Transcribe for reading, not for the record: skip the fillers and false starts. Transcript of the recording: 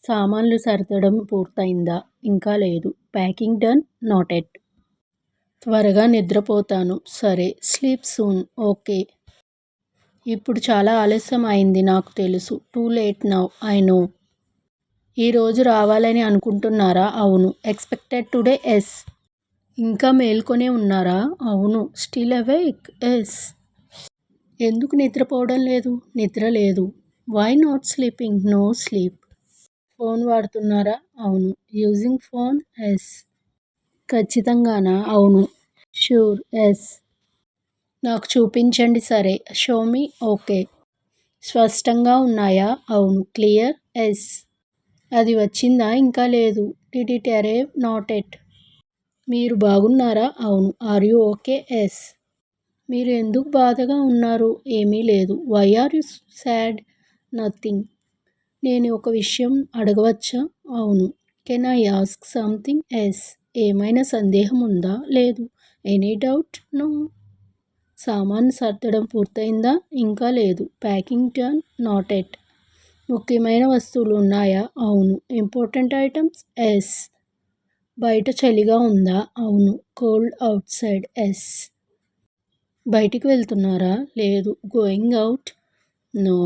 సామాన్లు సర్దడం పూర్తయిందా? ఇంకా లేదు. Packing done? Not yet. త్వరగా నిద్రపోతాను. సరే. Sleep soon. ఓకే. ఇప్పుడు చాలా ఆలస్యం అయింది నాకు తెలుసు. Too late now. I know. ఈరోజు రావాలని అనుకుంటున్నారా? అవును. Expected today? యెస్. ఇంకా మేల్కొనే ఉన్నారా? అవును. Still awake? యెస్. ఎందుకు నిద్రపోవడం లేదు? నిద్ర లేదు. Why not sleeping? No sleep. Phone వాడుతున్నారా? అవును. Using phone? యెస్. ఖచ్చితంగానా? అవును. ష్యూర్? యెస్. నాకు చూపించండి. సరే. Show me. ఓకే. స్పష్టంగా ఉన్నాయా? అవును. క్లియర్? యెస్. అది వచ్చిందా? ఇంకా లేదు. Did it arrive? Not yet. మీరు బాగున్నారా? అవును. Are you okay? యెస్. మీరు ఎందుకు బాధగా ఉన్నారు? ఏమీ లేదు. Why are you sad? Nothing. నేను ఒక విషయం అడగవచ్చా? అవును. Can I ask something? Yes. ఏమైనా సందేహం ఉందా? లేదు. Any doubt? నో. సామాను సర్దడం పూర్తయిందా? ఇంకా లేదు. Packing done? Not yet. ముఖ్యమైన వస్తువులు ఉన్నాయా? అవును. Important items? యెస్. బయట చలిగా ఉందా? అవును. Cold outside? యెస్. బయటికి వెళ్తున్నారా? లేదు. Going out? నో.